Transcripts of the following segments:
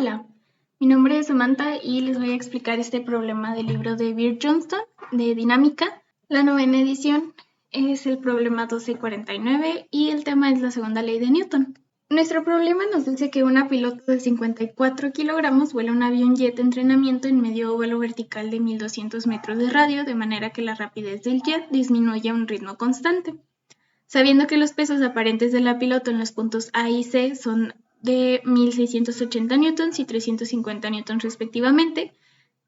Hola, mi nombre es Samantha y les voy a explicar este problema del libro de Beer Johnston de dinámica. La novena edición es el problema 1249 y el tema es la segunda ley de Newton. Nuestro problema nos dice que una piloto de 54 kilogramos vuela un avión jet de entrenamiento en medio óvalo vertical de 1200 metros de radio, de manera que la rapidez del jet disminuye a un ritmo constante. Sabiendo que los pesos aparentes de la piloto en los puntos A y C son de 1680 newtons y 350 newtons respectivamente,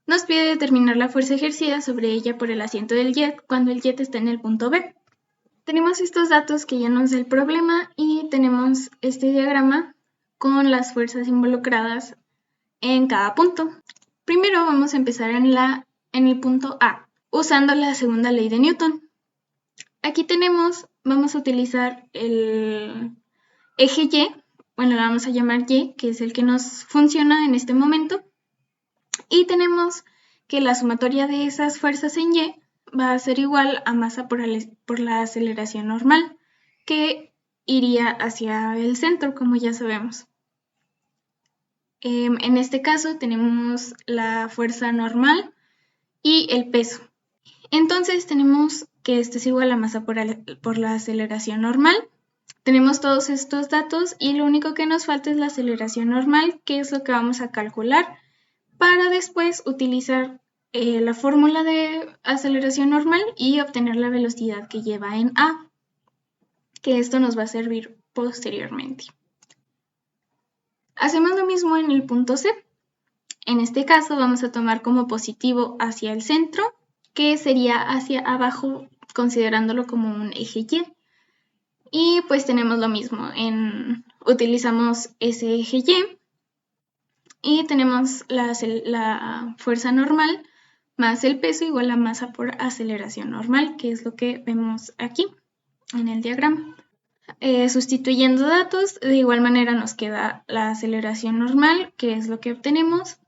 nos pide determinar la fuerza ejercida sobre ella por el asiento del jet cuando el jet está en el punto B. Tenemos estos datos que ya nos da el problema y tenemos este diagrama con las fuerzas involucradas en cada punto. Primero vamos a empezar en el punto A, usando la segunda ley de Newton. Aquí vamos a utilizar el eje Y, bueno, lo vamos a llamar Y, que es el que nos funciona en este momento, y tenemos que la sumatoria de esas fuerzas en Y va a ser igual a masa por la aceleración normal, que iría hacia el centro, como ya sabemos. En este caso tenemos la fuerza normal y el peso. Entonces tenemos que esto es igual a masa por la aceleración normal. Tenemos todos estos datos y lo único que nos falta es la aceleración normal, que es lo que vamos a calcular para después utilizar la fórmula de aceleración normal y obtener la velocidad que lleva en A, que esto nos va a servir posteriormente. Hacemos lo mismo en el punto C. En este caso vamos a tomar como positivo hacia el centro, que sería hacia abajo considerándolo como un eje Y. Y pues tenemos lo mismo, utilizamos ese eje y tenemos la fuerza normal más el peso igual a masa por aceleración normal, que es lo que vemos aquí en el diagrama. Sustituyendo datos, de igual manera nos queda la aceleración normal, que es lo que obtenemos,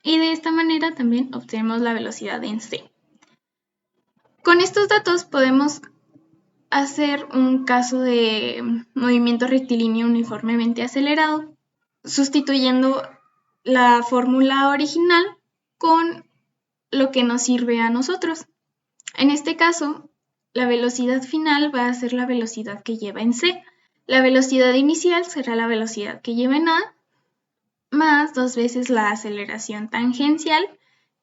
y de esta manera también obtenemos la velocidad en C. Con estos datos podemos hacer un caso de movimiento rectilíneo uniformemente acelerado, sustituyendo la fórmula original con lo que nos sirve a nosotros. En este caso, la velocidad final va a ser la velocidad que lleva en C. La velocidad inicial será la velocidad que lleva en A, más 2 veces la aceleración tangencial,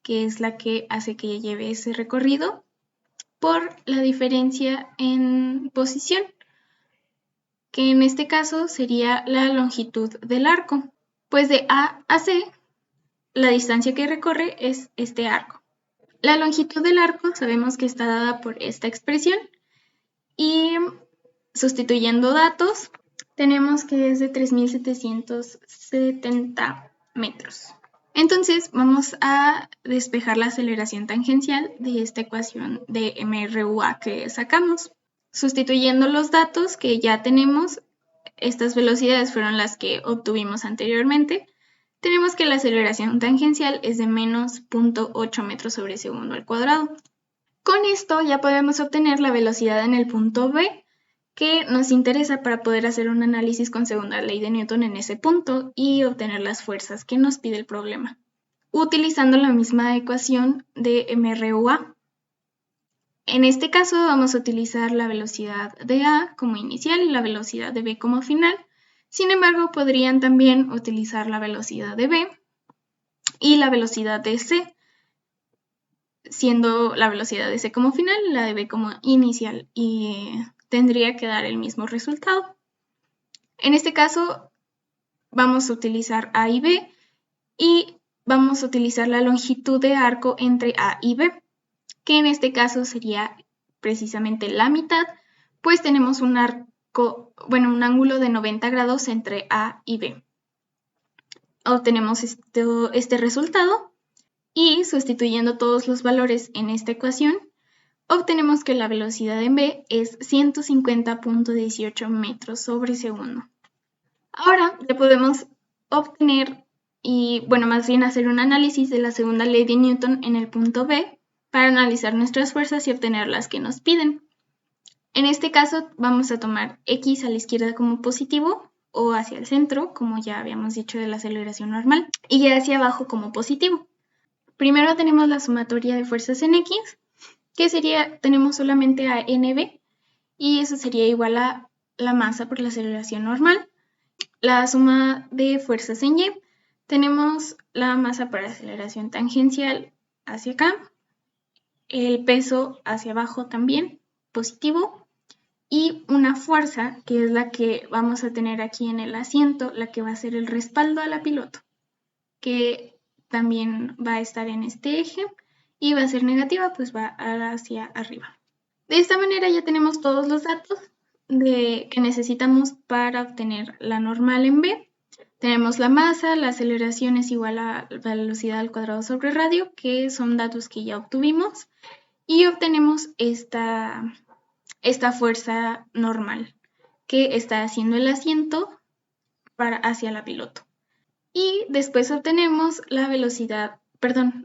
que es la que hace que lleve ese recorrido, por la diferencia en posición, que en este caso sería la longitud del arco. Pues de A a C, la distancia que recorre es este arco. La longitud del arco sabemos que está dada por esta expresión y sustituyendo datos tenemos que es de 3.770 metros. Entonces vamos a despejar la aceleración tangencial de esta ecuación de MRUA que sacamos. Sustituyendo los datos que ya tenemos, estas velocidades fueron las que obtuvimos anteriormente, tenemos que la aceleración tangencial es de menos 0.8 metros sobre segundo al cuadrado. Con esto ya podemos obtener la velocidad en el punto B, que nos interesa para poder hacer un análisis con segunda ley de Newton en ese punto y obtener las fuerzas que nos pide el problema, utilizando la misma ecuación de MRUA. En este caso vamos a utilizar la velocidad de A como inicial y la velocidad de B como final. Sin embargo, podrían también utilizar la velocidad de B y la velocidad de C, siendo la velocidad de C como final y la de B como inicial, y tendría que dar el mismo resultado. En este caso, vamos a utilizar A y B y vamos a utilizar la longitud de arco entre A y B, que en este caso sería precisamente la mitad, pues tenemos un ángulo de 90 grados entre A y B. Obtenemos este resultado y sustituyendo todos los valores en esta ecuación, obtenemos que la velocidad en B es 150.18 metros sobre segundo. Ahora ya podemos obtener más bien hacer un análisis de la segunda ley de Newton en el punto B para analizar nuestras fuerzas y obtener las que nos piden. En este caso vamos a tomar X a la izquierda como positivo o hacia el centro, como ya habíamos dicho de la aceleración normal, y hacia abajo como positivo. Primero tenemos la sumatoria de fuerzas en X, que sería, tenemos solamente a NB, y eso sería igual a la masa por la aceleración normal. La suma de fuerzas en Y, tenemos la masa por aceleración tangencial hacia acá, el peso hacia abajo también, positivo, y una fuerza que es la que vamos a tener aquí en el asiento, la que va a ser el respaldo a la piloto, que también va a estar en este eje y va a ser negativa, pues va hacia arriba. De esta manera ya tenemos todos los datos que necesitamos para obtener la normal en B. Tenemos la masa, la aceleración es igual a la velocidad al cuadrado sobre radio, que son datos que ya obtuvimos, y obtenemos esta fuerza normal que está haciendo el asiento hacia la piloto. Y después obtenemos la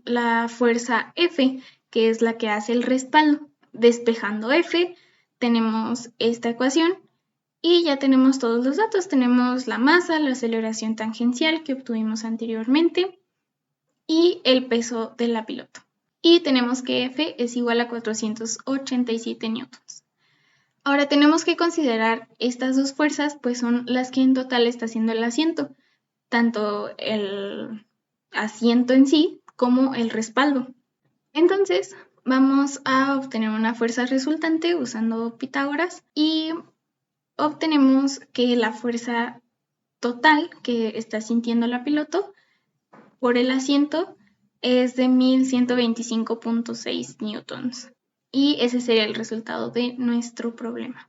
la fuerza F, que es la que hace el respaldo. Despejando F, tenemos esta ecuación y ya tenemos todos los datos. Tenemos la masa, la aceleración tangencial que obtuvimos anteriormente y el peso de la piloto. Y tenemos que F es igual a 487 newtons. Ahora tenemos que considerar estas dos fuerzas, pues son las que en total está haciendo el asiento, tanto el asiento en sí como el respaldo. Entonces, vamos a obtener una fuerza resultante usando Pitágoras y obtenemos que la fuerza total que está sintiendo la piloto por el asiento es de 1125.6 newtons. Y ese sería el resultado de nuestro problema.